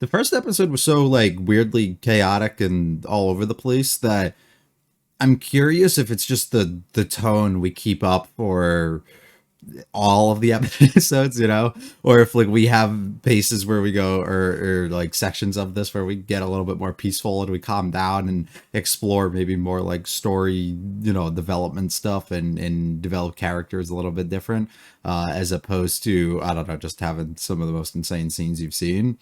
The first episode was so like weirdly chaotic and all over the place that I'm curious if it's just the tone we keep up for all of the episodes, you know, or if like we have paces where we go or like sections of this where we get a little bit more peaceful and we calm down and explore maybe more like story, you know, development stuff and develop characters a little bit different, as opposed to, I don't know, just having some of the most insane scenes you've seen.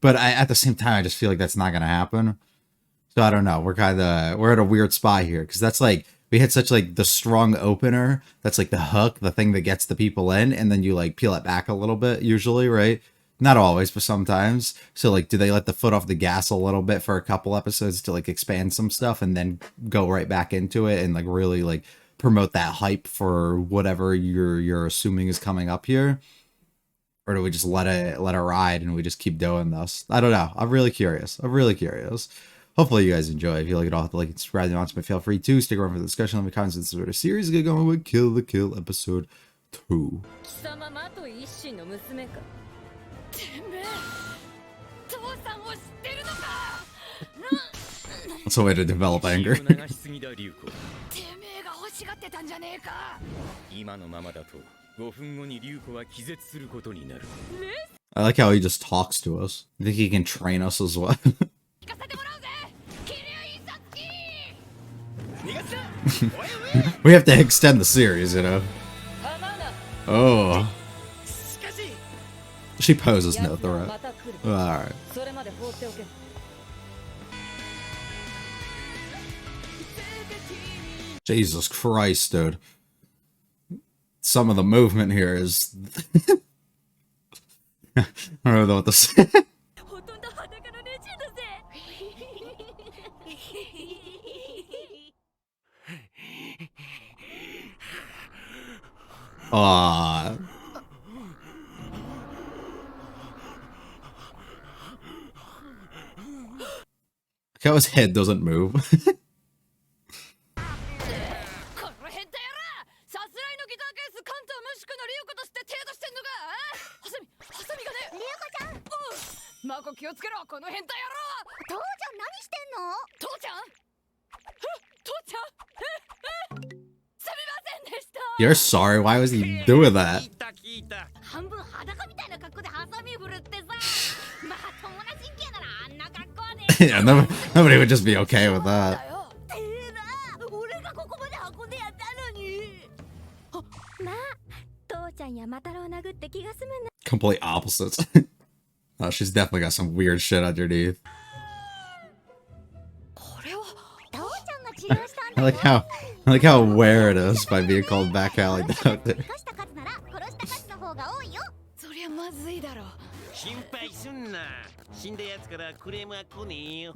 But at the same time, I just feel like that's not going to happen. So I don't know. We're at a weird spot here because that's like we had such like the strong opener. That's like the hook, the thing that gets the people in, and then you like peel it back a little bit. Usually, right? Not always, but sometimes. So like, do they let the foot off the gas a little bit for a couple episodes to like expand some stuff and then go right back into it and like really like promote that hype for whatever you're assuming is coming up here? Or do we just let it ride and we just keep doing this? I don't know. I'm really curious. I'm really curious. Hopefully you guys enjoy. If you like it all, hit the like and subscribe and watch my feel free to stick around for the discussion. Let me comments in this sort of series. Get going with Kill the Kill episode 2. That's a way to develop anger. I like how he just talks to us. I think he can train us as well. We have to extend the series, you know. Oh. She poses no threat. Alright. Jesus Christ, dude. Some of the movement here is... I don't know what to say. Aww. Look how his head doesn't move. You're sorry, why was he doing that? Yeah, nobody would just be okay with that. Complete opposites. Oh, she's definitely got some weird shit underneath. I like how aware it is by being called back alley out there.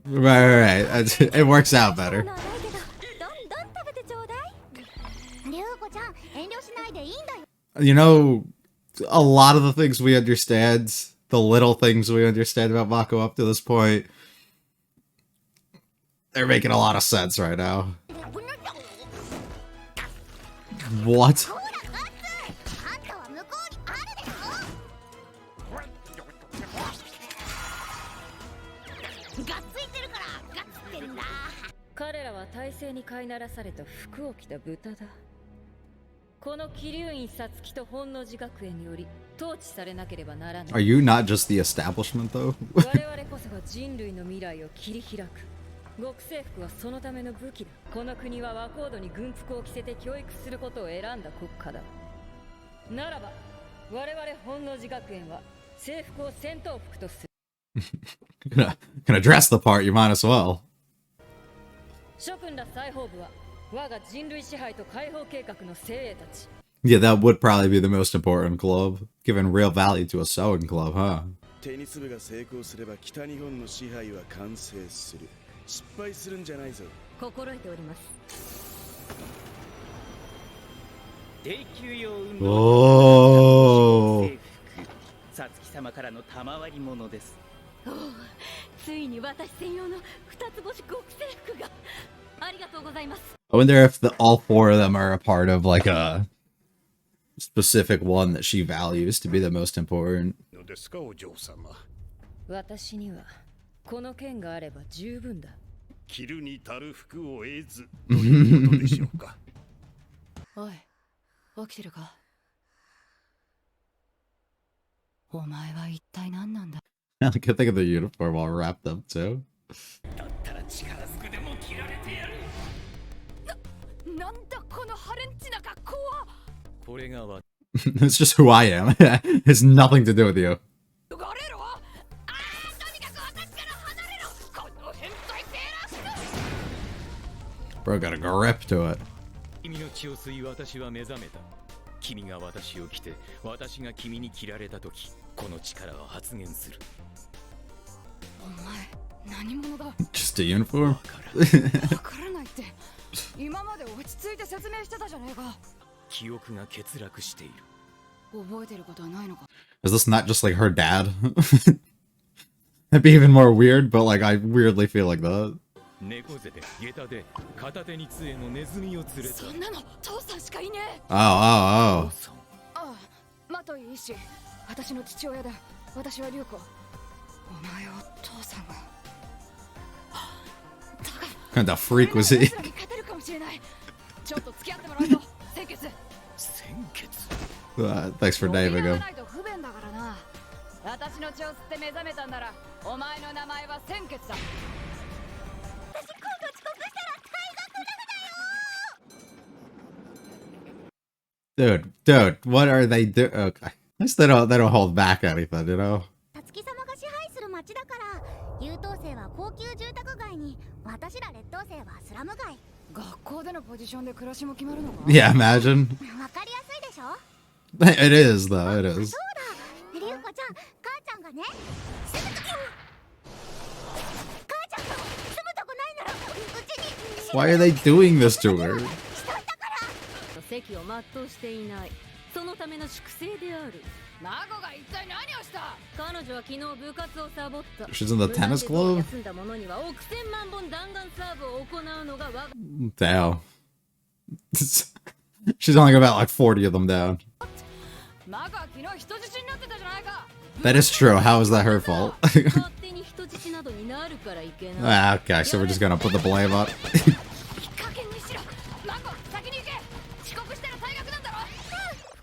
Right. It works out better. You know, a lot of the things we understand, the little things we understand about Mako up to this point, they're making a lot of sense right now. What? Are you not just the establishment, though? Gonna dress the part, you might as well. Yeah, that would probably be the most important club, giving real value to a sewing club, huh? Oh. I wonder if all four of them are a part of like a specific one that she values to be the most important. 私にはこの剣があれば十分だ。着るに足る服を得ずということでしょうか。おい、起きてるか？お前は一体何なんだ？ I can think of the uniform all wrapped up too. だったら力ずくでも切られてやる。なんだこのハレンチな格好は。これがわ It's just who I am. It has nothing to do with you. ガレロ？ああ、とにかく私から離れろ。この変態セーラー服。 Bro got a grip to it. 君の血を吸い私は目覚めた。君が私を着て私が君に切られた時、この力は発現する。お前何者だ？ Just a uniform? わからないって。今まで落ち着いて説明してたじゃねえか。記憶が欠落している。覚えてることはないのか？ Is this not just like her dad? That'd be even more weird, but like I weirdly feel like that. 猫背で下駄で片手に杖のネズミを連れた。そんなの父さんしかいねえ。Oh, oh, 父さんああ、マトイ医師。私の父親だ。私はリュウコ。お前を父さんが。oh. What kind of freak was he? 勝てるかもしれない。ちょっと付き合ってもらうぞ。先決。鮮血。Thanks for naming 補わ him. ないと不便だからな。私の血を吸って目覚めたんなら、お前の名前は鮮血だ。私今度遅刻したら退学だよ。 Dude, what are they doing? Okay. At least they don't hold back anything, you know? たつき様が支配する町だから優等生は高級住宅街に私ら劣等生はスラム街。学校でのポジションで暮らしも決まるのか？ Yeah, imagine. わかりやすいでしょ。 It is, though, it is. そうだ、リュウコちゃん、母ちゃんがね、母ちゃんが住むとこないならうちに。 Why are they doing this to her? 席を全うしていない。そのための粛清である。孫が一体何をした？彼女は昨日部活をサボった。 She's in the tennis club? 休んだ者には億千万本弾丸サーブを行うのが我が。 Damn. She's only got about like 40 of them down. 孫は昨日人質になってたじゃないか。 That is true. How is that her fault? 勝手に人質などになるからいけない。 Okay, so we're just gonna put the blame up. いい加減にしろ。孫、先に行け。遅刻したら退学なんだろ。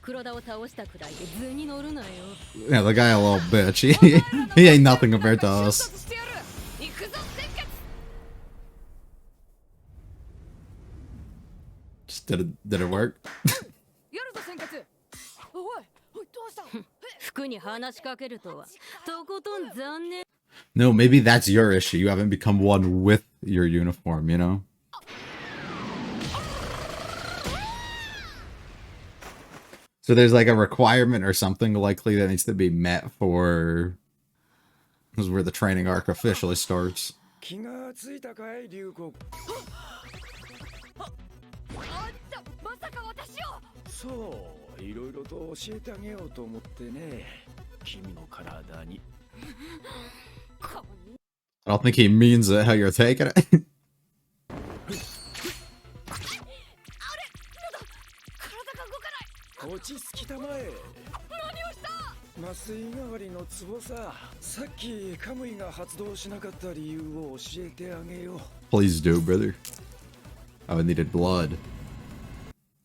袋田を倒したくらいで図に乗るなよ。 Yeah, the guy a little bitch. He ain't nothing compared to us. 行くぞ、鮮血。 Just did it work? やるぞ、鮮血。おい、おい、どうした？服に話しかけるとは、とことん残念。 No, maybe that's your issue. You haven't become one with your uniform, you know? So there's like a requirement or something likely that needs to be met for... This is where the training arc officially starts. 気がついたかい、龍子。あんた、まさか私を。そう、いろいろと教えてあげようと思ってね。君の体に。I don't think he means it how you're taking it. 落ち着きたまえ。何をした？麻酔代わりのツボさ。さっきカムイが発動しなかった理由を教えてあげよう。 Please do, brother. Oh, it needed blood.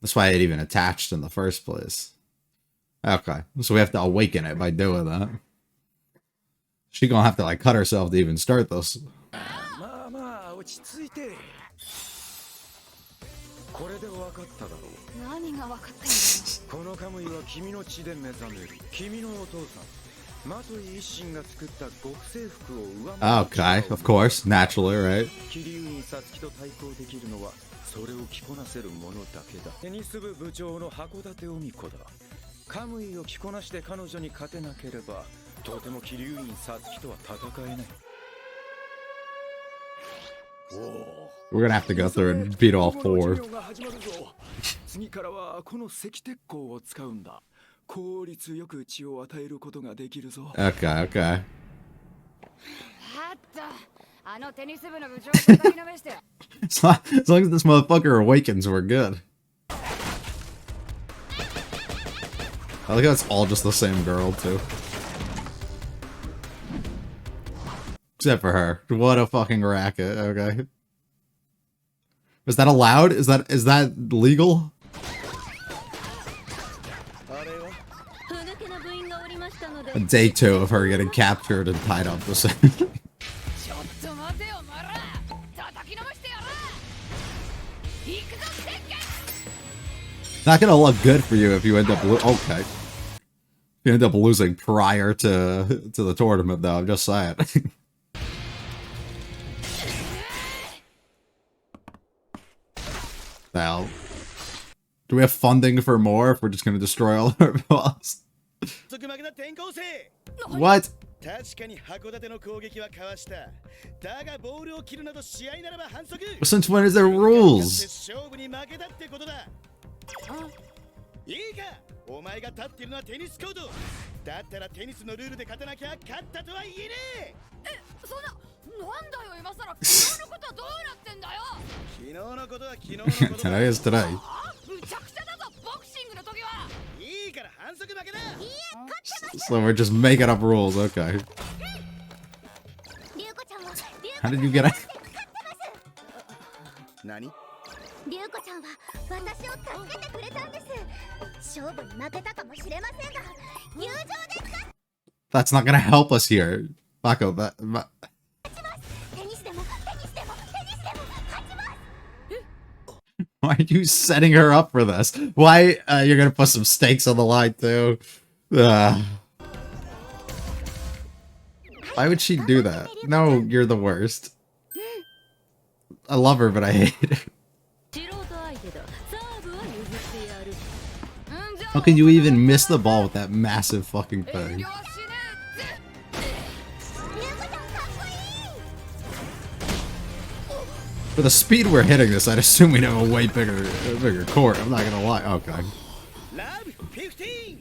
That's why it even attached in the first place. Okay, so we have to awaken it by doing that. She gonna have to like cut herself to even start this. まあまあ落ち着いて。これで分かっただろう。何が分かったんだ？このカムイは君の血で目覚める。君のお父さんマトイ一心が作った極征服を上回る。 Okay, of course, naturally, right? 桐生にサツキと対抗できるのはそれを着こなせる者だけだ。テニス部部長の函館臣子だ。カムイを着こなして彼女に勝てなければとても桐生院サツキとは戦えない。 We're gonna have to go through and beat all four. 次からはこの赤鉄鋼を使うんだ。効率よく血を与えることができるぞ。 Okay, okay. あった。あのテニス部の部長を叩きのめして。 As long as this motherfucker awakens, we're good. I like how it's all just the same girl, too. Except for her. What a fucking racket, okay. Is that allowed? Is that legal? あれは ふぬけな部員がおりましたので Day 2 of her getting captured and tied up with ちょっと待てよマラ叩きのめしてやる行くぞ天下 Not gonna look good for you if you end up okay. You end up losing prior to the tournament though, I'm just saying. Now, do we have funding for more if we're just gonna destroy all our boss? 続負けだ転校生 What? 確かに函館の攻撃はかわしただがボールを切るなど試合ならば反則 Since when is there rules? 勝負に負けたってことだいいかお前が立っているのはテニスコートだったらテニスのルールで勝たなきゃ勝ったとは言えねえそんななんだよ今さら昨日のことはどうなってんだよ昨日のことは昨日のことだ Today is today. むちゃくちゃだぞボクシングの時はいいから反則負けだ So we're just making up rules, okay. リュウコちゃんは How did you get out? 何リュウコちゃんは私を助けてくれたんです勝負に負けたかもしれませんが友情で勝 That's not gonna help us here. Mako, that... ちますテニスでも勝ちます Why are you setting her up for this? Why you're gonna put some stakes on the line too? Why would she do that? No, you're the worst. I love her, but I hate her. 素人相手だサーブは譲ってやるじゃ How can you even miss the ball with that massive fucking 遠 thing? 慮しねリュウコちゃんかっこいい For the speed we're hitting this, I'd assume we'd have a way bigger court. I'm not gonna lie. Okay. ラブ15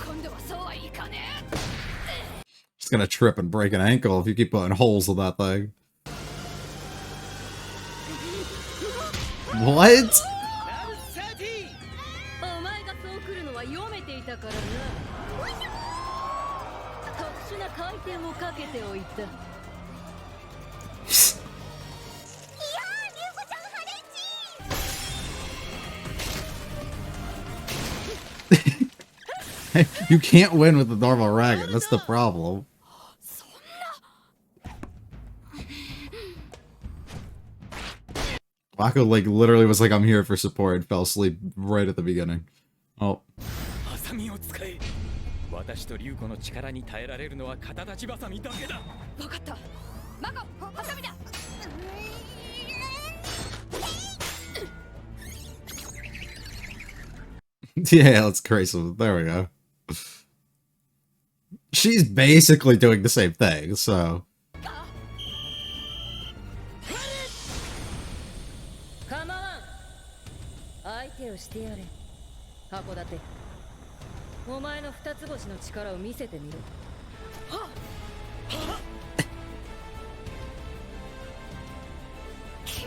今度はそうはいかね She's gonna trip and break an ankle if you keep putting holes in that thing. What? ラブ30お前がそう来るのは読めていたからな特殊な回転をかけておいたいやーリュウコちゃんハレンチ You can't win with the normal racket. That's the problem. Mako like literally was like, I'm here for support and fell asleep right at the beginning. Oh. ハサミを使え私と竜子の力に耐えられるのは肩立ちバサミだけだ分かったマコハサミだ Yeah, let's create some. There we go. She's basically doing the same thing, so. 構わん相手をしてやれ函館お前の二つ星の力を見せてみろきれ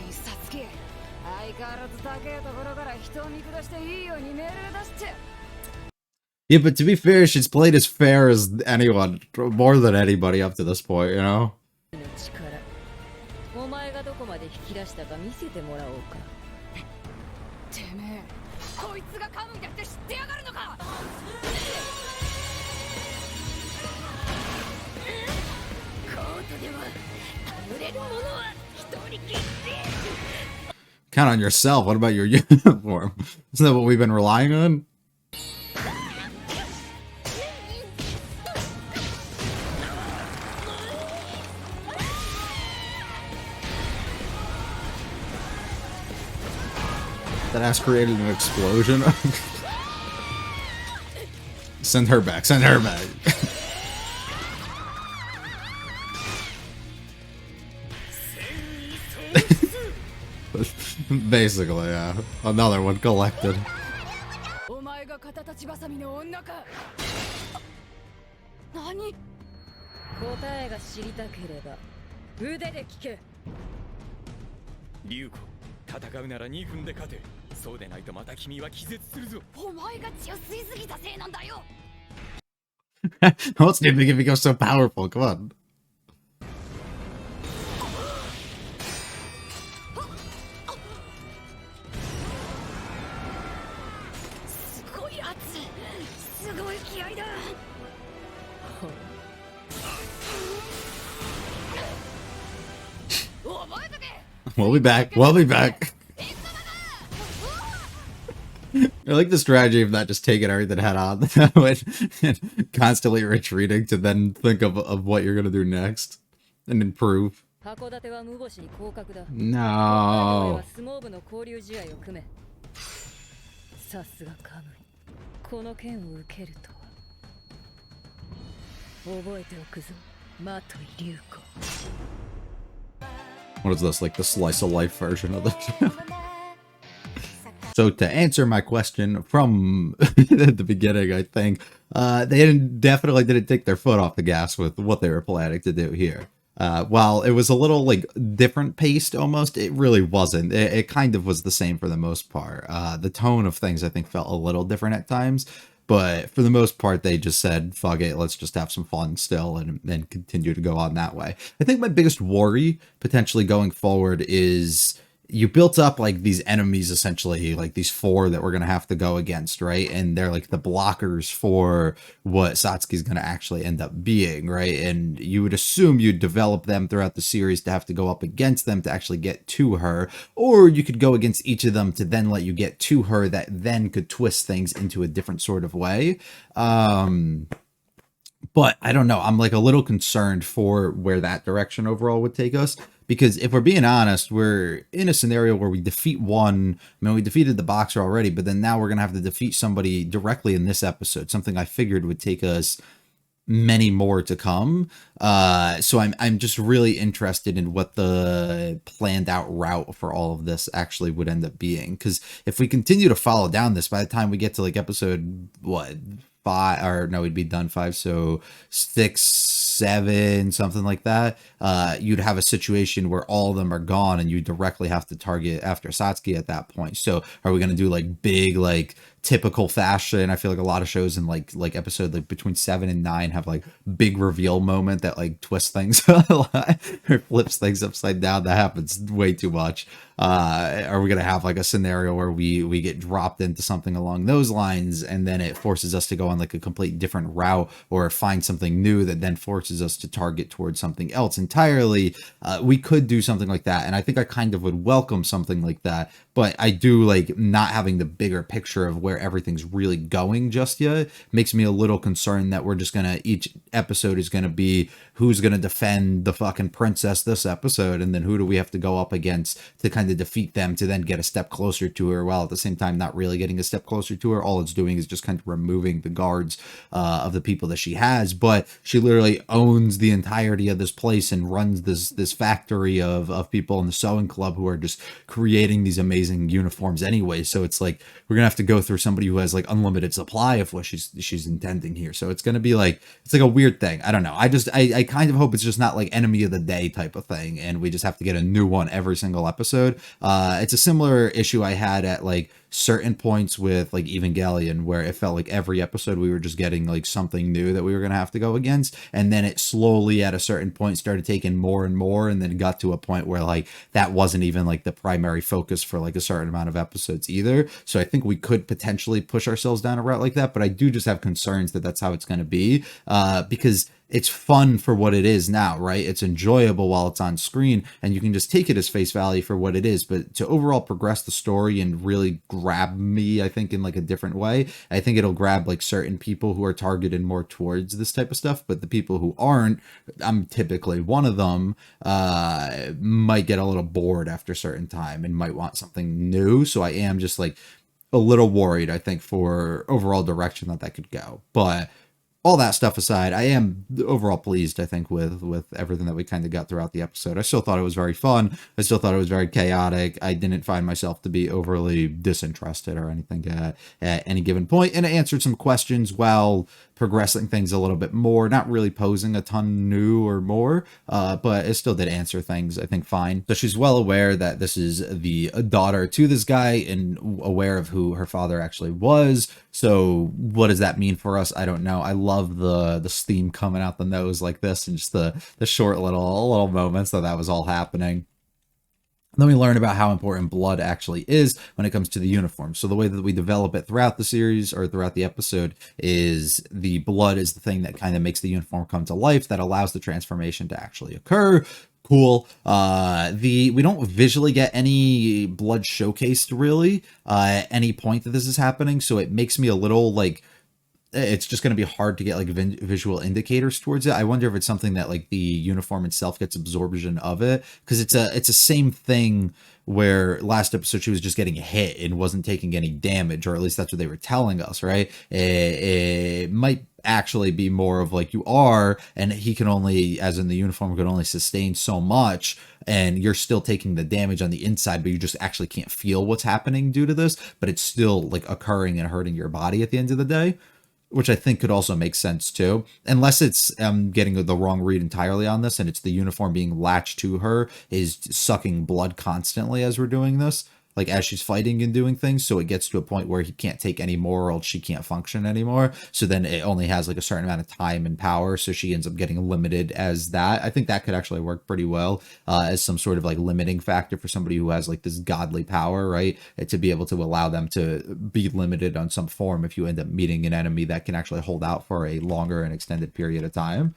いさつき相変わらず高いところから人を見下していいように命令出して Yeah, but to be fair, she's played as fair as anyone, more than anybody up to this point, you know? の力お前がどこまで引き出したか見せてもらおうかてめえこいつがカムイだって知ってやがるのかコートでは頼れる者は一人きり Count on yourself. What about your uniform? Isn't that what we've been relying on? That ass created an explosion. Send her back. Send her back. Basically, yeah. Another one collected. お前が肩立ちバサミの女か何答えが知りたければ腕で聞け竜子戦うなら2分で勝てそうでないとまた君は気絶するぞお前が強すぎすぎたせいなんだよ What's new make it become so powerful? Come on. すごい圧すごい気合だ We'll be back. We'll be back. I like the strategy of not just taking everything head on and constantly retreating to then think of what you're gonna do next and improve. 函館は無星に降格だ No. 相撲部の交流試合を組めさすがカムイこの剣を受けるとは覚えておくぞマトイ流子 What is this, like the slice of life version of this? So to answer my question from the beginning, I think definitely didn't take their foot off the gas with what they were planning to do here. While it was a little like different paced almost, it really wasn't. It kind of was the same for the most part. The tone of things I think felt a little different at times, but for the most part they just said, fuck it, let's just have some fun still and then continue to go on that way. I think my biggest worry potentially going forward is you built up like these enemies, essentially like these 4 that we're going to have to go against, right? And they're like the blockers for what Satsuki's going to actually end up being, right? And you would assume you'd develop them throughout the series to have to go up against them to actually get to her, or you could go against each of them to then let you get to her that then could twist things into a different sort of way. But I don't know. I'm like a little concerned for where that direction overall would take us. Because if we're being honest, we're in a scenario where we defeat one. I mean, we defeated the boxer already, but then now we're going to have to defeat somebody directly in this episode. Something I figured would take us many more to come. So I'm just really interested in what the planned out route for all of this actually would end up being. Because if we continue to follow down this, by the time we get to like episode, what, 5, or no, we'd be done 5, so 6, 7, something like that, you'd have a situation where all of them are gone and you directly have to target after Satsuki at that point. So are we going to do like big, like typical fashion? I feel like a lot of shows in like episode like between 7 and 9 have like big reveal moment that like twists things a lot or flips things upside down. That happens way too much. Are we going to have like a scenario where we get dropped into something along those lines and then it forces us to go on like a complete different route or find something new that then forces us to target towards something else entirely? We could do something like that, and I think I kind of would welcome something like that, but I do like not having the bigger picture of where everything's really going just yet. Makes me a little concerned that we're just gonna, each episode is gonna be who's gonna defend the fucking princess this episode, and then who do we have to go up against to kind of defeat them to then get a step closer to her, while at the same time not really getting a step closer to her. All it's doing is just kind of removing the guards of the people that she has, but she literally owns the entirety of this place and runs this factory of people in the sewing club who are just creating these amazing uniforms anyway. So it's like we're gonna have to go through somebody who has like unlimited supply of what she's intending here. So it's gonna be like, it's like a weird thing. I don't know. I kind of hope it's just not like enemy of the day type of thing and we just have to get a new one every single episode. It's a similar issue I had at like certain points with like Evangelion, where it felt like every episode we were just getting like something new that we were going to have to go against, and then it slowly at a certain point started taking more and more, and then it got to a point where like that wasn't even like the primary focus for like a certain amount of episodes either. So I think we could potentially push ourselves down a route like that, but I do just have concerns that that's how it's going to be, because it's fun for what it is now, right? It's enjoyable while it's on screen and you can just take it as face value for what it is. But to overall progress the story and really grab me, I think in like a different way, I think it'll grab like certain people who are targeted more towards this type of stuff. But the people who aren't, I'm typically one of them, might get a little bored after a certain time and might want something new. So I am just like a little worried, I think, for overall direction that could go. But all that stuff aside, I am overall pleased, I think, with everything that we kind of got throughout the episode. I still thought it was very fun. I still thought it was very chaotic. I didn't find myself to be overly disinterested or anything at any given point. And it answered some questions while progressing things a little bit more, not really posing a ton new or more, but it still did answer things, I think, fine. So she's well aware that this is the daughter to this guy and aware of who her father actually was. So what does that mean for us? I don't know. I love the steam coming out the nose like this, and just the short little moments that was all happening. Then we learn about how important blood actually is when it comes to the uniform. So the way that we develop it throughout the series or throughout the episode is the blood is the thing that kind of makes the uniform come to life, that allows the transformation to actually occur. Cool. We don't visually get any blood showcased really at any point that this is happening, so it makes me a little like it's just going to be hard to get like visual indicators towards it. I wonder if it's something that like the uniform itself gets absorption of it, because it's a same thing where last episode she was just getting hit and wasn't taking any damage, or at least that's what they were telling us, right? It might actually be more of like you are, and he can only, as in the uniform, can only sustain so much, and you're still taking the damage on the inside, but you just actually can't feel what's happening due to this, but it's still like occurring and hurting your body at the end of the day, which I think could also make sense too. Unless it's getting the wrong read entirely on this, and it's the uniform being latched to her is sucking blood constantly as we're doing this, like as she's fighting and doing things, so it gets to a point where he can't take any more, or she can't function anymore, so then it only has like a certain amount of time and power, so she ends up getting limited as that. I think that could actually work pretty well as some sort of like limiting factor for somebody who has like this godly power, right? To be able to allow them to be limited on some form if you end up meeting an enemy that can actually hold out for a longer and extended period of time.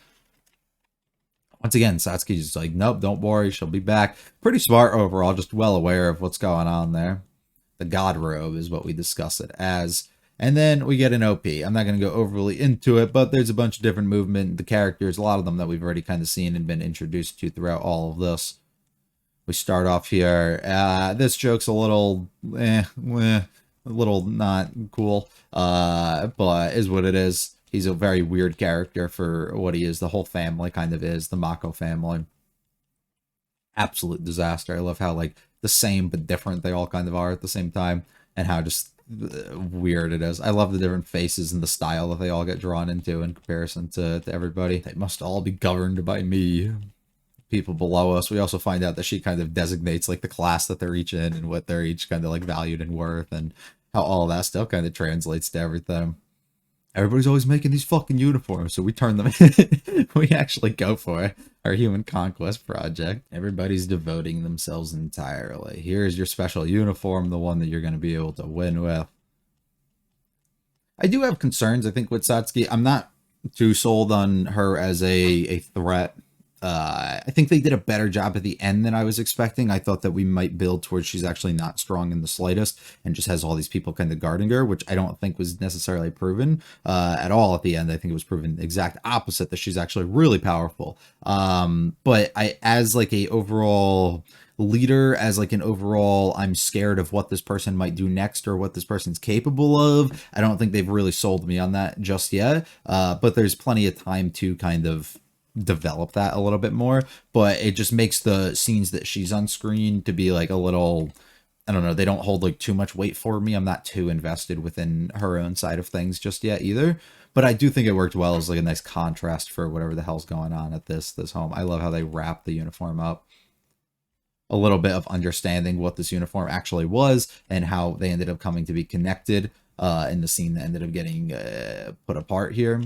Once again, Satsuki's just like, nope, don't worry, she'll be back. Pretty smart overall, just well aware of what's going on there. The God Robe is what we discuss it as. And then we get an OP. I'm not going to go overly into it, but there's a bunch of different movement. The characters, a lot of them that we've already kind of seen and been introduced to throughout all of this. We start off here. This joke's a little, a little not cool, but is what it is. He's a very weird character for what he is. The whole family kind of is. The Mako family. Absolute disaster. I love how, like, the same but different they all kind of are at the same time. And how just weird it is. I love the different faces and the style that they all get drawn into in comparison to everybody. They must all be governed by me. People below us. We also find out that she kind of designates, like, the class that they're each in and what they're each kind of, like, valued and worth. And how all that stuff kind of translates to everything. Everybody's always making these fucking uniforms, so we turn them in. We actually go for it. Our human conquest project. Everybody's devoting themselves entirely. Here's your special uniform, the one that you're going to be able to win with. I do have concerns, I think, with Satsuki. I'm not too sold on her as a threat. I think they did a better job at the end than I was expecting. I thought that we might build towards she's actually not strong in the slightest and just has all these people kind of guarding her, which I don't think was necessarily proven at all at the end. I think it was proven the exact opposite, that she's actually really powerful. But as like a overall leader, as like an overall, I'm scared of what this person might do next or what this person's capable of, I don't think they've really sold me on that just yet. But there's plenty of time to kind of develop that a little bit more, but it just makes the scenes that she's on screen to be like a little, I don't know, they don't hold like too much weight for me. I'm not too invested within her own side of things just yet either, but I do think it worked well as like a nice contrast for whatever the hell's going on at this home. I love how they wrap the uniform up. A little bit of understanding what this uniform actually was and how they ended up coming to be connected in the scene that ended up getting put apart here.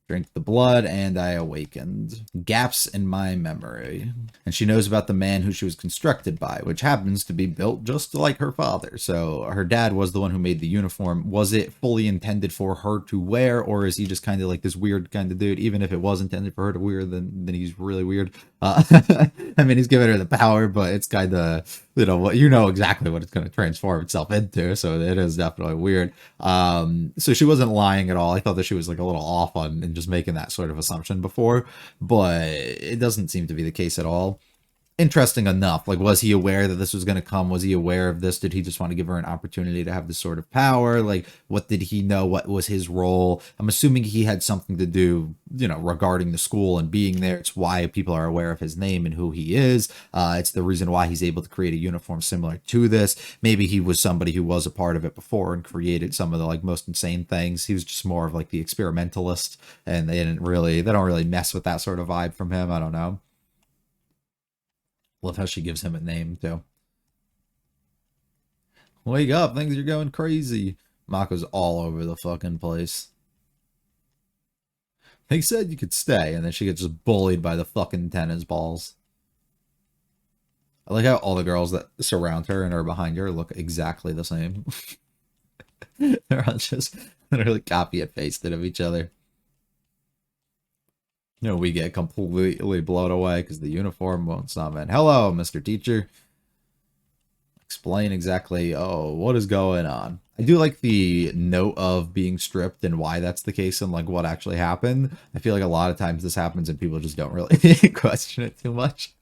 Drink the blood, and I awakened. Gaps in my memory. And she knows about the man who she was constructed by, which happens to be built just like her father. So her dad was the one who made the uniform. Was it fully intended for her to wear, or is he just kind of like this weird kind of dude? Even if it was intended for her to wear, then he's really weird. I mean, he's giving her the power, but it's kind of, you know exactly what it's going to transform itself into, so it is definitely weird. So she wasn't lying at all. I thought that she was like a little off on and just making that sort of assumption before, but it doesn't seem to be the case at all. Interesting enough, like, was he aware that this was going to come? Was he aware of this? Did he just want to give her an opportunity to have this sort of power? Like, what did he know? What was his role? I'm assuming he had something to do, regarding the school and being there. It's why people are aware of his name and who he is. It's the reason why he's able to create a uniform similar to this. Maybe he was somebody who was a part of it before and created some of the like most insane things. He was just more of like the experimentalist, and they don't really mess with that sort of vibe from him. I don't know. Love how she gives him a name, too. Wake up, things are going crazy. Mako's all over the fucking place. They said you could stay, and then she gets just bullied by the fucking tennis balls. I like how all the girls that surround her and are behind her look exactly the same. They're all just literally copy and pasted of each other. You know, we get completely blown away because the uniform won't summon. Hello, Mr. Teacher. Explain exactly, oh, what is going on? I do like the note of being stripped and why that's the case and like what actually happened. I feel like a lot of times this happens and people just don't really question it too much.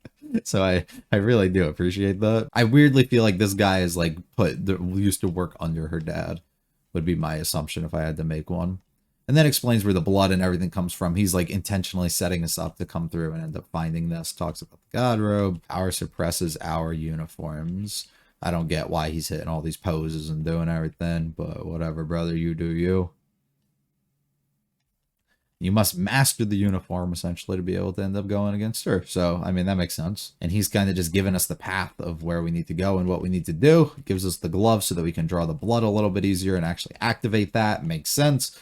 So I really do appreciate that. I weirdly feel like this guy is like used to work under her dad, would be my assumption if I had to make one. And that explains where the blood and everything comes from. He's like intentionally setting us up to come through and end up finding this. Talks about the God robe. Power suppresses our uniforms. I don't get why he's hitting all these poses and doing everything, but whatever, brother, you do you. You must master the uniform, essentially, to be able to end up going against her. So, I mean, that makes sense. And he's kind of just giving us the path of where we need to go and what we need to do. It gives us the glove so that we can draw the blood a little bit easier and actually activate that. It makes sense.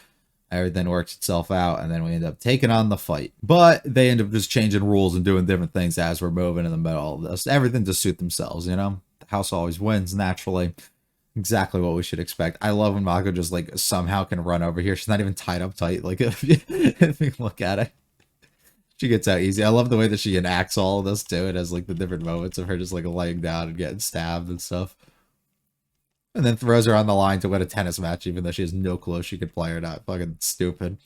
Everything works itself out, and then we end up taking on the fight. But they end up just changing rules and doing different things as we're moving in the middle of this. Everything to suit themselves, you know? The house always wins, naturally. Exactly what we should expect. I love when Mako just, like, somehow can run over here. She's not even tied up tight. Like, if you look at it, she gets out easy. I love the way that she enacts all of this, too. It has, like, the different moments of her just, like, laying down and getting stabbed and stuff. And then throws her on the line to win a tennis match, even though she has no clue she could play or not. Fucking stupid.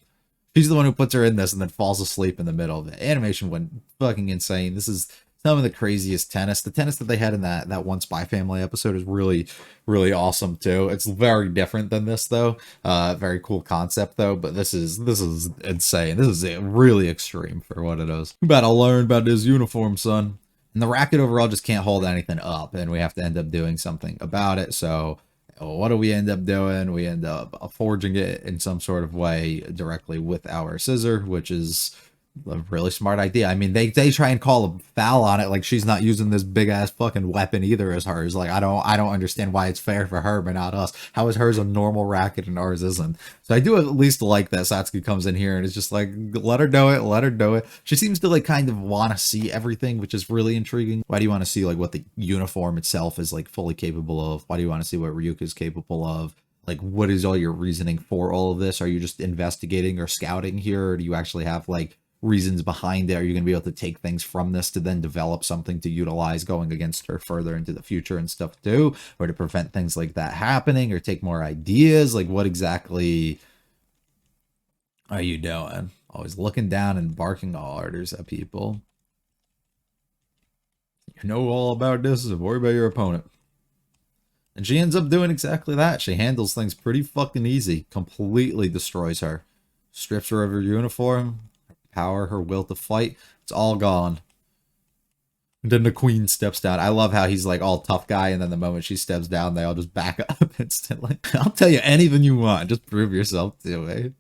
She's the one who puts her in this and then falls asleep in the middle of it. Animation went fucking insane. This is some of the craziest tennis. The tennis that they had in that one Spy Family episode is really, really awesome too. It's very different than this though. Very cool concept though, but this is insane. This is really extreme for what it is. You better learn about this uniform, son. And the racket overall just can't hold anything up, and we have to end up doing something about it. So what do we end up doing? We end up forging it in some sort of way directly with our scissor, which is a really smart idea. I mean, they try and call a foul on it, like she's not using this big ass fucking weapon either as hers. Like I don't understand why it's fair for her but not us. How is hers a normal racket and ours isn't? So I do at least like that Satsuki comes in here and it's just like, let her do it, let her do it. She seems to like kind of want to see everything, which is really intriguing. Why do you want to see like what the uniform itself is like fully capable of? Why do you want to see what Ryuka is capable of? Like, what is all your reasoning for all of this? Are you just investigating or scouting here, or do you actually have like reasons behind it? Are you going to be able to take things from this to then develop something to utilize going against her further into the future and stuff too, or to prevent things like that happening, or take more ideas? Like, what exactly are you doing? Always looking down and barking all orders at people. You know all about this, so worry about your opponent. And she ends up doing exactly that. She handles things pretty fucking easy. Completely destroys her. Strips her of her uniform, power, her will to fight. It's all gone. And then the queen steps down. I love how he's like all tough guy, and then the moment she steps down, they all just back up instantly. I'll tell you anything you want. Just prove yourself to me.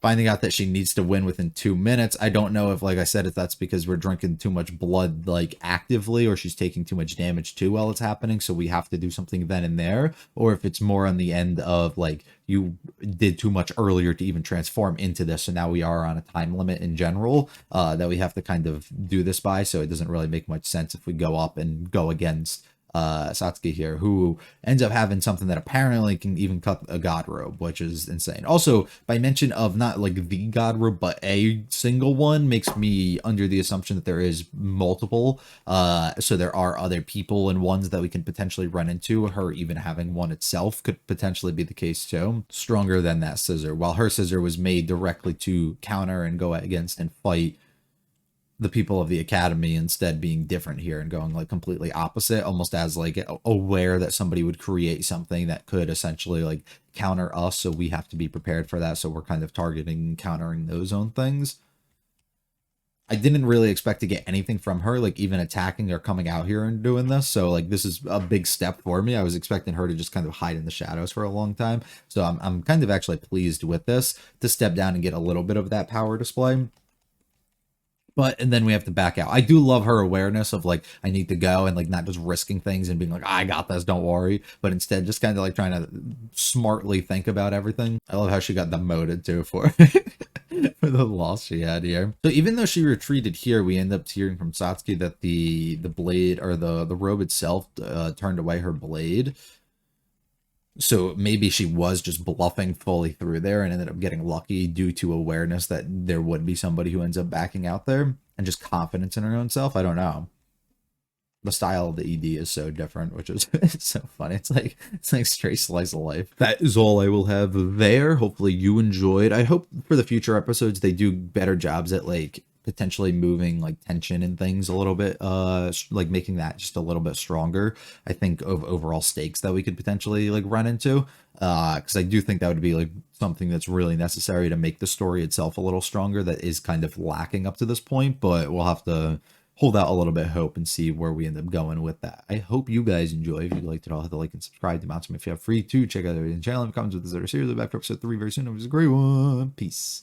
Finding out that she needs to win within 2 minutes. I don't know if, like I said, if that's because we're drinking too much blood, like actively, or she's taking too much damage too while it's happening, so we have to do something then and there, or if it's more on the end of like you did too much earlier to even transform into this, so now we are on a time limit in general that we have to kind of do this by. So it doesn't really make much sense if we go up and go against Satsuki here, who ends up having something that apparently can even cut a god robe, which is insane. Also, by mention of not like the god robe, but a single one, makes me under the assumption that there is multiple. So there are other people and ones that we can potentially run into. Her even having one itself could potentially be the case too. Stronger than that scissor. While her scissor was made directly to counter and go against and fight the people of the academy, instead being different here and going like completely opposite, almost as like aware that somebody would create something that could essentially like counter us, so we have to be prepared for that, so we're kind of targeting and countering those own things. I didn't really expect to get anything from her, like even attacking or coming out here and doing this, so like this is a big step for me. I was expecting her to just kind of hide in the shadows for a long time, so I'm kind of actually pleased with this, to step down and get a little bit of that power display. But and then we have to back out. I do love her awareness of like I need to go and like not just risking things and being like I got this, don't worry, but instead just kind of like trying to smartly think about everything. I love how she got demoted too for for the loss she had here. So even though she retreated here, we end up hearing from Satsuki that the blade or the robe itself turned away her blade. So maybe she was just bluffing fully through there and ended up getting lucky due to awareness that there would be somebody who ends up backing out there and just confidence in her own self. I don't know. The style of the ED is so different, which is it's so funny. It's like straight slice of life. That is all I will have there. Hopefully you enjoyed. I hope for the future episodes they do better jobs at like potentially moving like tension and things a little bit, like making that just a little bit stronger. I think of overall stakes that we could potentially like run into, because I do think that would be like something that's really necessary to make the story itself a little stronger. That is kind of lacking up to this point, but we'll have to hold out a little bit of hope and see where we end up going with that. I hope you guys enjoy. If you liked it all, hit the like and subscribe to Mountain if you have free to check out the channel and comments with this other series. I'll be back for episode 3 very soon. It was a great one. Peace.